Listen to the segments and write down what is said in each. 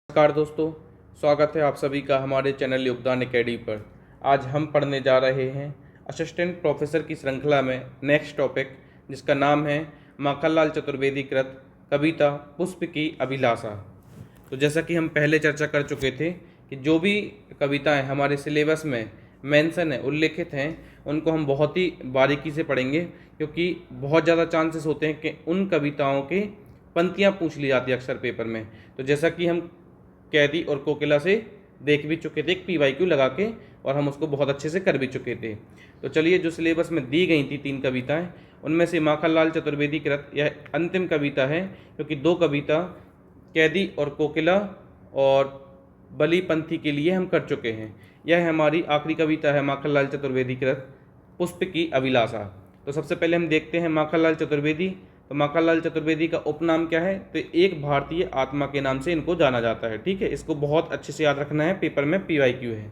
नमस्कार दोस्तों, स्वागत है आप सभी का हमारे चैनल योगदान एकेडमी पर। आज हम पढ़ने जा रहे हैं असिस्टेंट प्रोफेसर की श्रृंखला में नेक्स्ट टॉपिक, जिसका नाम है माखनलाल चतुर्वेदी कृत कविता पुष्प की अभिलाषा। तो जैसा कि हम पहले चर्चा कर चुके थे कि जो भी कविताएं हमारे सिलेबस में मेंशन है, उल्लेखित हैं, उनको हम बहुत ही बारीकी से पढ़ेंगे, क्योंकि बहुत ज़्यादा चांसेस होते हैं कि उन कविताओं की पंक्तियाँ पूछ ली जाती है अक्सर पेपर में। तो जैसा कि हम कैदी और कोकिला से देख भी चुके थे एक PYQ लगा के, और हम उसको बहुत अच्छे से कर भी चुके थे। तो चलिए, जो सिलेबस में दी गई थी 3 कविताएं, उनमें से माखनलाल चतुर्वेदी कृत यह अंतिम कविता है, क्योंकि 2 कविता कैदी और कोकिला और बलिपंथी के लिए हम कर चुके हैं। यह हमारी आखिरी कविता है माखनलाल चतुर्वेदी कृत पुष्प की अभिलाषा। तो सबसे पहले हम देखते हैं माखनलाल चतुर्वेदी। तो माखनलाल चतुर्वेदी का उपनाम क्या है? तो एक भारतीय आत्मा के नाम से इनको जाना जाता है। ठीक है, इसको बहुत अच्छे से याद रखना है, पेपर में PYQ है।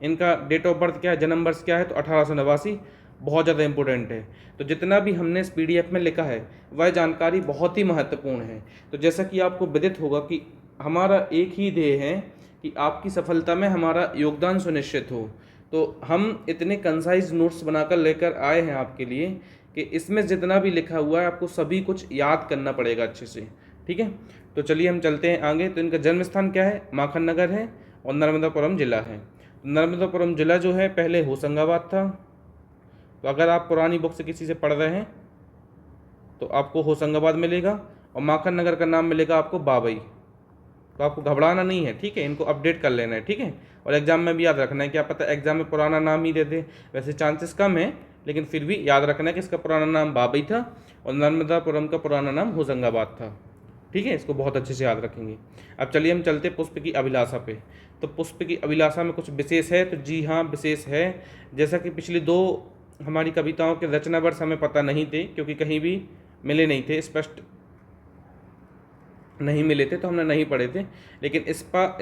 इनका डेट ऑफ बर्थ क्या है, जन्म वर्ष क्या है? तो 1889, बहुत ज़्यादा इंपॉर्टेंट है। तो जितना भी हमने इस PDF में लिखा है वह जानकारी बहुत ही महत्वपूर्ण है। तो जैसा कि आपको विदित होगा कि हमारा एक ही ध्येय है कि आपकी सफलता में हमारा योगदान सुनिश्चित हो। तो हम इतने कंसाइज नोट्स बनाकर लेकर आए हैं आपके लिए कि इसमें जितना भी लिखा हुआ है आपको सभी कुछ याद करना पड़ेगा अच्छे से। ठीक है, तो चलिए हम चलते हैं आगे। तो इनका जन्म स्थान क्या है? माखन नगर है और नर्मदापुरम जिला है। नर्मदापुरम जिला जो है पहले होशंगाबाद था। तो अगर आप पुरानी बुक से किसी से पढ़ रहे हैं तो आपको होशंगाबाद मिलेगा, और माखन नगर का नाम मिलेगा आपको बाबई। तो आपको घबराना नहीं है, ठीक है, इनको अपडेट कर लेना है। ठीक है, और एग्जाम में भी याद रखना है, क्या पता एग्जाम में पुराना नाम ही दे दे, वैसे चांसेस कम है, लेकिन फिर भी याद रखना है कि इसका पुराना नाम बाबई था और नर्मदापुरम का पुराना नाम होशंगाबाद था। ठीक है, इसको बहुत अच्छे से याद रखेंगे। अब चलिए हम चलते पुष्प की अभिलाषा पे। तो पुष्प की अभिलाषा में कुछ विशेष है? तो जी हाँ, विशेष है। जैसा कि पिछली 2 हमारी कविताओं के रचना वर्ष हमें पता नहीं थे, क्योंकि कहीं भी मिले नहीं थे, स्पष्ट नहीं मिले थे, तो हमने नहीं पढ़े थे, लेकिन इसका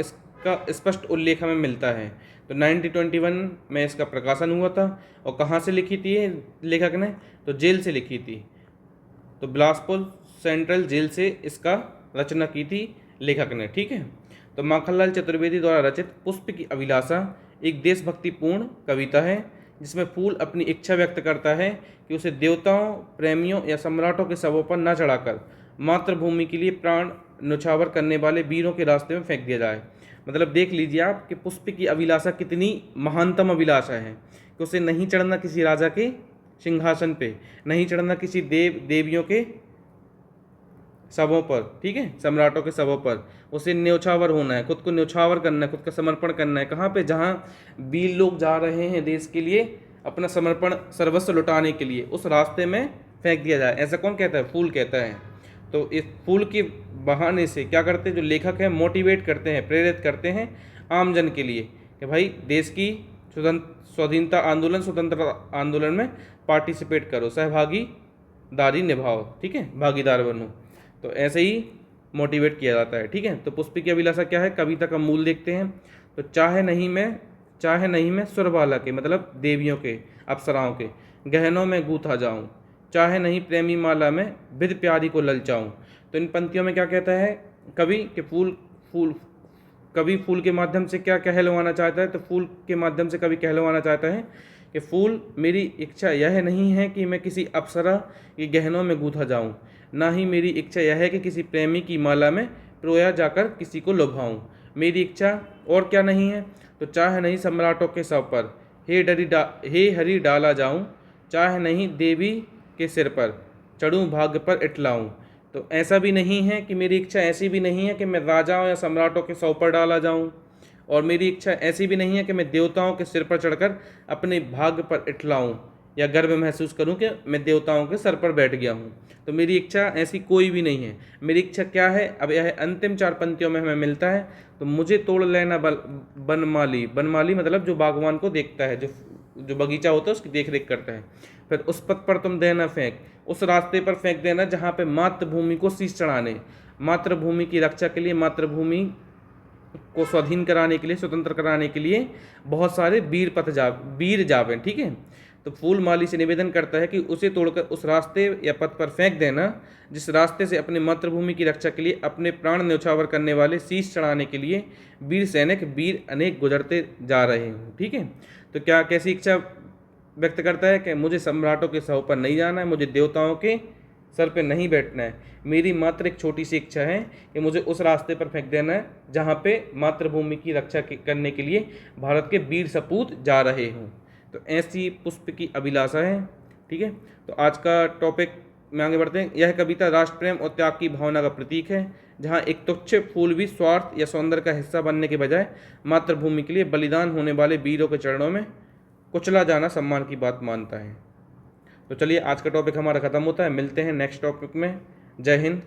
स्पष्ट उल्लेख हमें मिलता है। तो 1921 में इसका प्रकाशन हुआ था। और कहाँ से लिखी थी ये लेखक ने? तो जेल से लिखी थी। तो बिलासपुर सेंट्रल जेल से इसका रचना की थी लेखक ने। ठीक है, तो माखनलाल चतुर्वेदी द्वारा रचित पुष्प की अभिलाषा एक देशभक्तिपूर्ण कविता है, जिसमें फूल अपनी इच्छा व्यक्त करता है कि उसे देवताओं, प्रेमियों या सम्राटों के शवों पर न चढ़ाकर मातृभूमि के लिए प्राण न्यौछावर करने वाले वीरों के रास्ते में फेंक दिया जाए। मतलब देख लीजिए आप कि पुष्प की अभिलाषा कितनी महानतम अभिलाषा है कि उसे नहीं चढ़ना किसी राजा के सिंहासन पे, नहीं चढ़ना किसी देव देवियों के शवों पर, ठीक है, सम्राटों के शवों पर। उसे न्यौछावर होना है, खुद को न्यौछावर करना है, खुद का समर्पण करना है। कहाँ पे? जहाँ वीर लोग जा रहे हैं देश के लिए अपना समर्पण सर्वस्व लुटाने के लिए, उस रास्ते में फेंक दिया जाए। ऐसा कौन कहता है? फूल कहता है। तो इस फूल के बहाने से क्या करते हैं जो लेखक हैं? मोटिवेट करते हैं, प्रेरित करते हैं आमजन के लिए कि भाई देश की स्वाधीनता आंदोलन, स्वतंत्रता आंदोलन में पार्टिसिपेट करो, सहभागीदारी निभाओ, ठीक है, भागीदार बनो। तो ऐसे ही मोटिवेट किया जाता है। ठीक है, तो पुष्प की अभिलाषा क्या है? कविता का मूल देखते हैं। तो चाहे नहीं मैं सुरबाला के, मतलब देवियों के, अप्सराओं के गहनों में गूथा जाऊं, चाहे नहीं प्रेमी माला में विध प्यारी को ललचाऊं। तो इन पंक्तियों में क्या कहता है कवि कि कवि फूल के माध्यम से क्या कहलवाना चाहता है? तो फूल के माध्यम से कवि कहलवाना चाहता है कि फूल, मेरी इच्छा यह नहीं है कि मैं किसी अप्सरा के गहनों में गूथा जाऊं, ना ही मेरी इच्छा यह है कि किसी प्रेमी की माला में प्रोया जाकर किसी को लुभाऊं। मेरी इच्छा और क्या नहीं है? तो चाहे नहीं सम्राटों के शव पर हे हरि डाला जाऊं, चाहे नहीं देवी के सिर पर चढ़ूं भाग्य पर इटलाऊं। तो ऐसा भी नहीं है कि मेरी इच्छा ऐसी भी नहीं है कि मैं राजाओं या सम्राटों के शव पर डाला जाऊं, और मेरी इच्छा ऐसी भी नहीं है कि मैं देवताओं के सिर पर चढ़कर अपने भाग्य पर इटलाऊं या गर्व महसूस करूं कि मैं देवताओं के सर पर बैठ गया हूं। तो मेरी इच्छा ऐसी कोई भी नहीं है। मेरी इच्छा क्या है? अब यह अंतिम 4 पंक्तियों में हमें मिलता है। तो मुझे तोड़ लेना बनमाली, बनमाली मतलब जो बागवान को देखता है, जो बगीचा होता है उसकी देख रेख करता है। फिर उस पथ पर तुम देना फेंक, उस रास्ते पर फेंक देना जहाँ पे मातृभूमि को शीश चढ़ाने, मातृभूमि की रक्षा के लिए, मातृभूमि को स्वाधीन कराने के लिए, स्वतंत्र कराने के लिए बहुत सारे वीर जावें। ठीक है, तो फूल माली से निवेदन करता है कि उसे तोड़कर उस रास्ते या पथ पर फेंक देना जिस रास्ते से अपनी मातृभूमि की रक्षा के लिए अपने प्राण न्यौछावर करने वाले शीश चढ़ाने के लिए वीर सैनिक वीर अनेक गुजरते जा रहे हों। ठीक है, तो क्या कैसी इच्छा व्यक्त करता है कि मुझे सम्राटों के सौ पर नहीं जाना है, मुझे देवताओं के सर पे नहीं बैठना है, मेरी मात्र एक छोटी सी इच्छा है कि मुझे उस रास्ते पर फेंक देना है जहाँ पे मातृभूमि की रक्षा करने के लिए भारत के वीर सपूत जा रहे हों। तो ऐसी पुष्प की अभिलाषा है। ठीक है, तो आज का टॉपिक में आगे बढ़ते हैं। यह कविता राष्ट्र प्रेम और त्याग की भावना का प्रतीक है, जहाँ एक तुच्छ फूल भी स्वार्थ या सौंदर्य का हिस्सा बनने के बजाय मातृभूमि के लिए बलिदान होने वाले वीरों के चरणों में कुचला जाना सम्मान की बात मानता है। तो चलिए आज का टॉपिक हमारा ख़त्म होता है, मिलते हैं नेक्स्ट टॉपिक में। जय हिंद।